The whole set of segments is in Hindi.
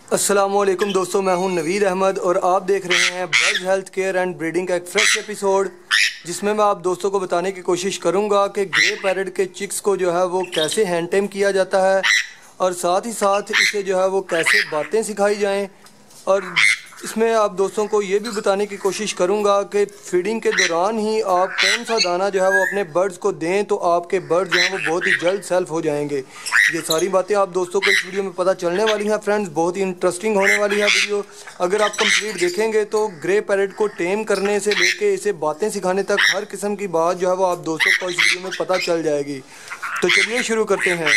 अस्सलामुअलैकुम दोस्तों, मैं हूं नवीद अहमद और आप देख रहे हैं birds health care and breeding का एक फ्रेश एपिसोड, जिसमें मैं आप दोस्तों को बताने की कोशिश करूंगा कि ग्रे पैरट के चिक्स को जो है वो कैसे हैंड टेम किया जाता है और साथ ही साथ इसे जो है वो कैसे बातें सिखाई जाएं। और इसमें आप दोस्तों को ये भी बताने की कोशिश करूंगा कि फीडिंग के दौरान ही आप कौन सा दाना जो है वो अपने बर्ड्स को दें तो आपके बर्ड्स जो हैं वो बहुत ही जल्द सेल्फ हो जाएंगे। ये सारी बातें आप दोस्तों को इस वीडियो में पता चलने वाली हैं फ्रेंड्स, बहुत ही इंटरेस्टिंग होने वाली है वीडियो। अगर आप कंप्लीट देखेंगे तो ग्रे पैरट को टेम करने से लेके इसे बातें सिखाने तक हर किस्म की बात जो है वो आप दोस्तों को इस वीडियो में पता चल जाएगी। तो चलिए शुरू करते हैं।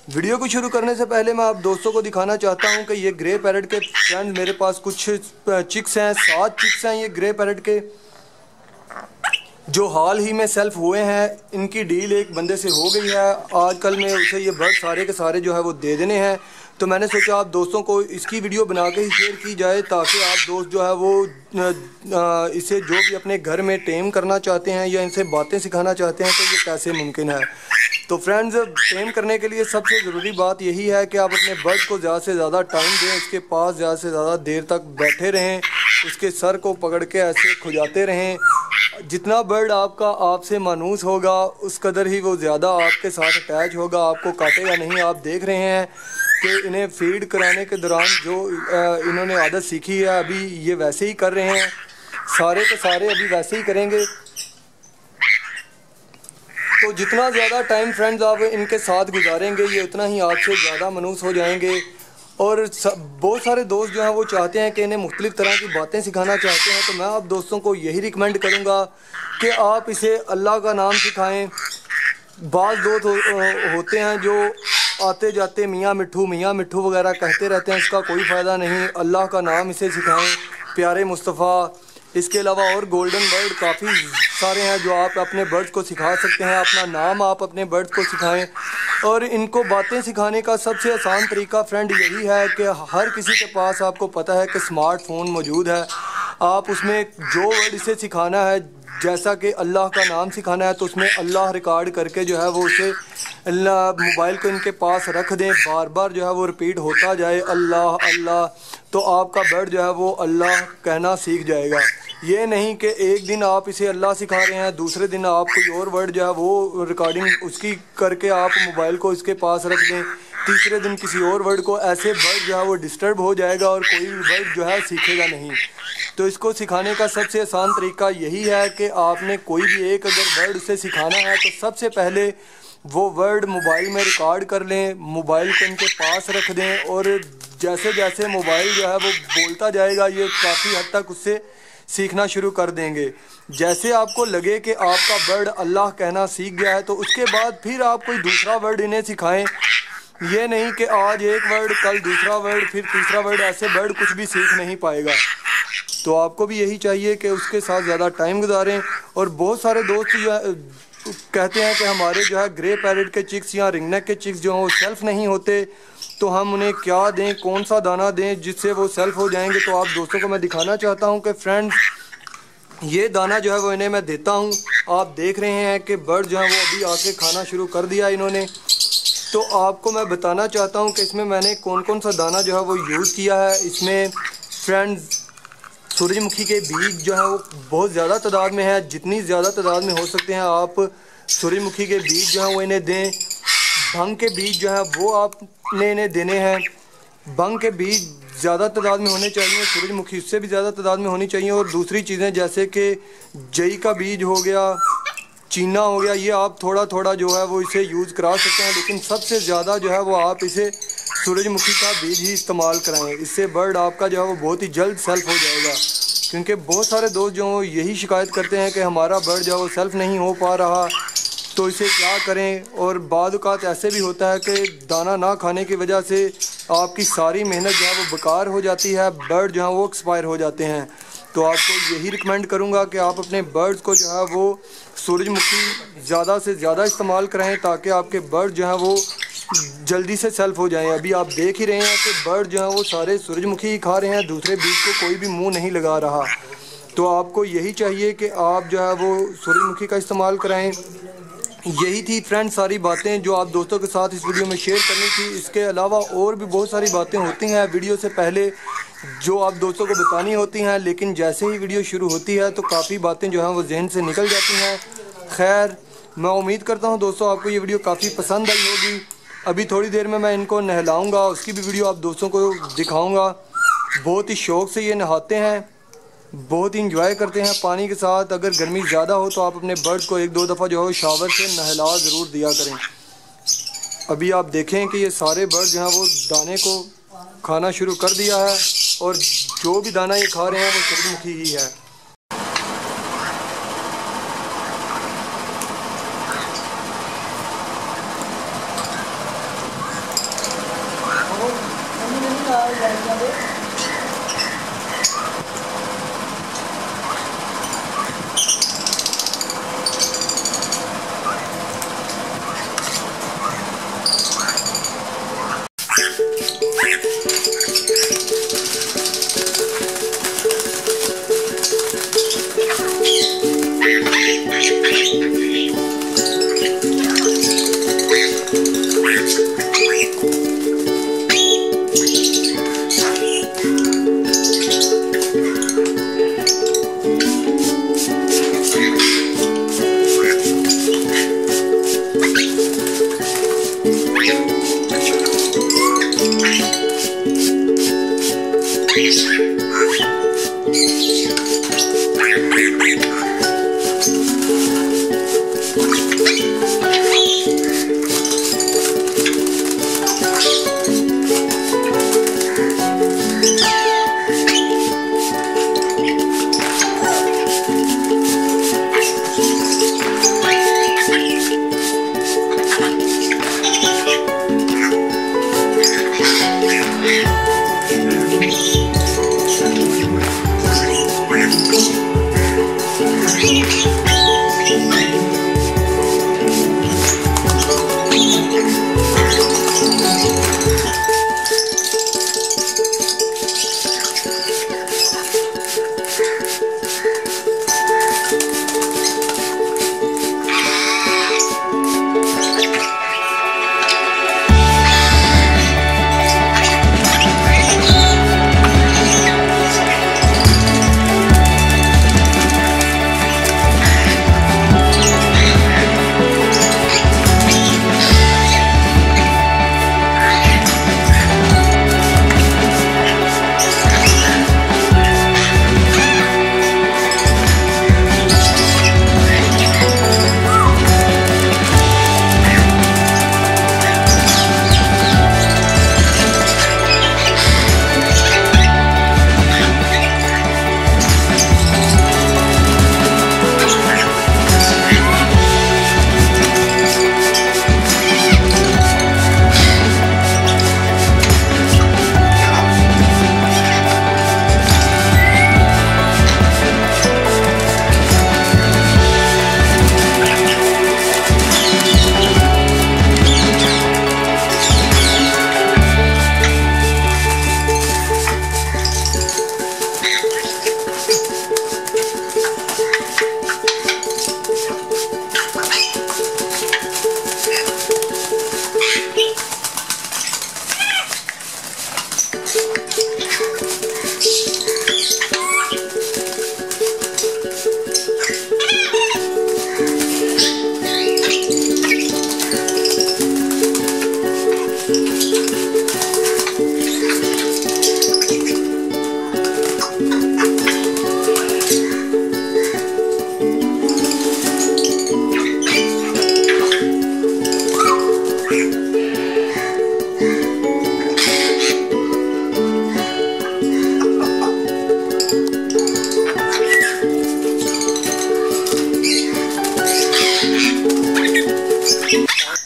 वीडियो को शुरू करने से पहले मैं आप दोस्तों को दिखाना चाहता हूं कि ये ग्रे पैरट के फ्रेंड्स मेरे पास कुछ चिक्स हैं, 7 चिक्स हैं ये ग्रे पैरट के, जो हाल ही में सेल्फ हुए हैं। इनकी डील एक बंदे से हो गई है, आजकल में उसे ये बर्ड सारे के सारे जो है वो दे देने हैं। तो मैंने सोचा आप दोस्तों को इसकी वीडियो बना के ही शेयर की जाए ताकि आप दोस्त जो है वो इसे जो भी अपने घर में टेम करना चाहते हैं या इनसे बातें सिखाना चाहते हैं तो ये कैसे मुमकिन है। तो फ्रेंड्स, टेम करने के लिए सबसे ज़रूरी बात यही है कि आप अपने बर्ड को ज़्यादा से ज़्यादा टाइम दें, इसके पास ज़्यादा से ज़्यादा देर तक बैठे रहें, उसके सर को पकड़ के ऐसे खुजाते रहें। जितना बर्ड आपका आपसे मानूस होगा उस कदर ही वो ज़्यादा आपके साथ अटैच होगा, आपको काटेगा नहीं। आप देख रहे हैं कि इन्हें फीड कराने के दौरान जो इन्होंने आदत सीखी है अभी ये वैसे ही कर रहे हैं, सारे के सारे अभी वैसे ही करेंगे। तो जितना ज़्यादा टाइम फ्रेंड्स आप इनके साथ गुजारेंगे ये उतना ही आपसे ज़्यादा मानूस हो जाएंगे। और बहुत सारे दोस्त जो हैं वो चाहते हैं कि इन्हें मुख्तलिफ़ तरह की बातें सिखाना चाहते हैं, तो मैं आप दोस्तों को यही रिकमेंड करूँगा कि आप इसे अल्लाह का नाम सिखाएं। बाज़ दोस्त होते हैं जो आते जाते मियाँ मिट्ठू वगैरह कहते रहते हैं, इसका कोई फ़ायदा नहीं। अल्लाह का नाम इसे सिखाएं, प्यारे मुस्तफ़ा। इसके अलावा और गोल्डन वर्ड काफ़ी सारे हैं जो आप अपने बर्ड्स को सिखा सकते हैं। अपना नाम आप अपने बर्ड्स को सिखाएं। और इनको बातें सिखाने का सबसे आसान तरीका फ्रेंड यही है कि हर किसी के पास आपको पता है कि स्मार्टफोन मौजूद है। आप उसमें जो वर्ड इसे सिखाना है, जैसा कि अल्लाह का नाम सिखाना है तो उसमें अल्लाह रिकॉर्ड करके जो है वो उसे मोबाइल को इनके पास रख दें, बार बार जो है वो रिपीट होता जाए अल्लाह अल्लाह, तो आपका बर्ड जो है वो अल्लाह कहना सीख जाएगा। ये नहीं कि एक दिन आप इसे अल्लाह सिखा रहे हैं, दूसरे दिन आप कोई और वर्ड जो है वो रिकॉर्डिंग उसकी करके आप मोबाइल को इसके पास रख दें, तीसरे दिन किसी और वर्ड को। ऐसे बर्ड जो है वो डिस्टर्ब हो जाएगा और कोई भी वर्ड जो है सीखेगा नहीं। तो इसको सिखाने का सबसे आसान तरीका यही है कि आपने कोई भी एक अगर वर्ड उसे सिखाना है तो सबसे पहले वो वर्ड मोबाइल में रिकॉर्ड कर लें, मोबाइल को इनके पास रख दें और जैसे जैसे मोबाइल जो है वो बोलता जाएगा ये काफ़ी हद तक उससे सीखना शुरू कर देंगे। जैसे आपको लगे कि आपका बर्ड अल्लाह कहना सीख गया है तो उसके बाद फिर आप कोई दूसरा वर्ड इन्हें सिखाएं। ये नहीं कि आज एक वर्ड कल दूसरा वर्ड फिर तीसरा वर्ड, ऐसे बर्ड कुछ भी सीख नहीं पाएगा। तो आपको भी यही चाहिए कि उसके साथ ज़्यादा टाइम गुजारें। और बहुत सारे दोस्त जो कहते हैं कि हमारे जो है ग्रे पैरट के चिक्स या रिंगनेक के चिक्स जो हैं वो सेल्फ नहीं होते, तो हम उन्हें क्या दें, कौन सा दाना दें जिससे वो सेल्फ हो जाएंगे। तो आप दोस्तों को मैं दिखाना चाहता हूं कि फ्रेंड्स ये दाना जो है वो इन्हें मैं देता हूं। आप देख रहे हैं कि बर्ड जो है वो अभी आके खाना शुरू कर दिया इन्होंने। तो आपको मैं बताना चाहता हूं कि इसमें मैंने कौन कौन सा दाना जो है वो यूज़ किया है। इसमें फ्रेंड्स सूरजमुखी के बीज जो है वो बहुत ज़्यादा तादाद में है, जितनी ज़्यादा तादाद में हो सकते हैं आप सूरजमुखी के बीज जो हैं वो इन्हें दें। भंग के बीज जो है वो आपने इन्हें देने हैं। भंग के बीज ज़्यादा तादाद में होने चाहिए, सूरजमुखी उससे भी ज़्यादा तादाद में होनी चाहिए। और दूसरी चीज़ें जैसे कि जई का बीज हो गया, चीना हो गया, ये आप थोड़ा थोड़ा जो है वो इसे यूज़ करा सकते हैं, लेकिन सबसे ज़्यादा जो है वो आप इसे सूरजमुखी का बीज ही इस्तेमाल कराएं। इससे बर्ड आपका जो है वो बहुत ही जल्द सेल्फ हो जाएगा। क्योंकि बहुत सारे दोस्त जो यही शिकायत करते हैं कि हमारा बर्ड जो है वो सेल्फ नहीं हो पा रहा, तो इसे क्या करें। और बाद औक़ात ऐसे भी होता है कि दाना ना खाने की वजह से आपकी सारी मेहनत जो है वो बेकार हो जाती है, बर्ड जो है वो एक्सपायर हो जाते हैं। तो आपको यही रिकमेंड करूंगा कि आप अपने बर्ड्स को जो है वो सूरजमुखी ज़्यादा से ज़्यादा इस्तेमाल कराएं ताकि आपके बर्ड जो है वो जल्दी से सेल्फ हो जाएं। अभी आप देख ही रहे हैं कि बर्ड जो है वो सारे सूरजमुखी ही खा रहे हैं, दूसरे बीज को कोई भी मुंह नहीं लगा रहा। तो आपको यही चाहिए कि आप जो है वो सूरजमुखी का इस्तेमाल कराएं। यही थी फ्रेंड सारी बातें जो आप दोस्तों के साथ इस वीडियो में शेयर करनी थी। इसके अलावा और भी बहुत सारी बातें होती हैं वीडियो से पहले जो आप दोस्तों को बतानी होती हैं, लेकिन जैसे ही वीडियो शुरू होती है तो काफ़ी बातें जो हैं वो जहन से निकल जाती हैं। खैर, मैं उम्मीद करता हूं दोस्तों आपको ये वीडियो काफ़ी पसंद आई होगी। अभी थोड़ी देर में मैं इनको नहलाऊँगा, उसकी भी वीडियो आप दोस्तों को दिखाऊँगा। बहुत ही शौक़ से ये नहाते हैं, बहुत ही इंजॉय करते हैं पानी के साथ। अगर गर्मी ज़्यादा हो तो आप अपने बर्ड को 1-2 दफ़ा जो है शावर से नहला ज़रूर दिया करें। अभी आप देखें कि ये सारे बर्ड जो हैं वो दाने को खाना शुरू कर दिया है और जो भी दाना ये खा रहे हैं वो सूरजमुखी ही है।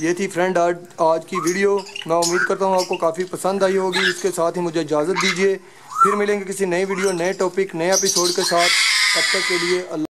ये थी फ्रेंड आज की वीडियो। मैं उम्मीद करता हूँ आपको काफ़ी पसंद आई होगी। इसके साथ ही मुझे इजाज़त दीजिए, फिर मिलेंगे किसी नई वीडियो, नए टॉपिक, नए एपिसोड के साथ। तब तक के लिए अल्लाह।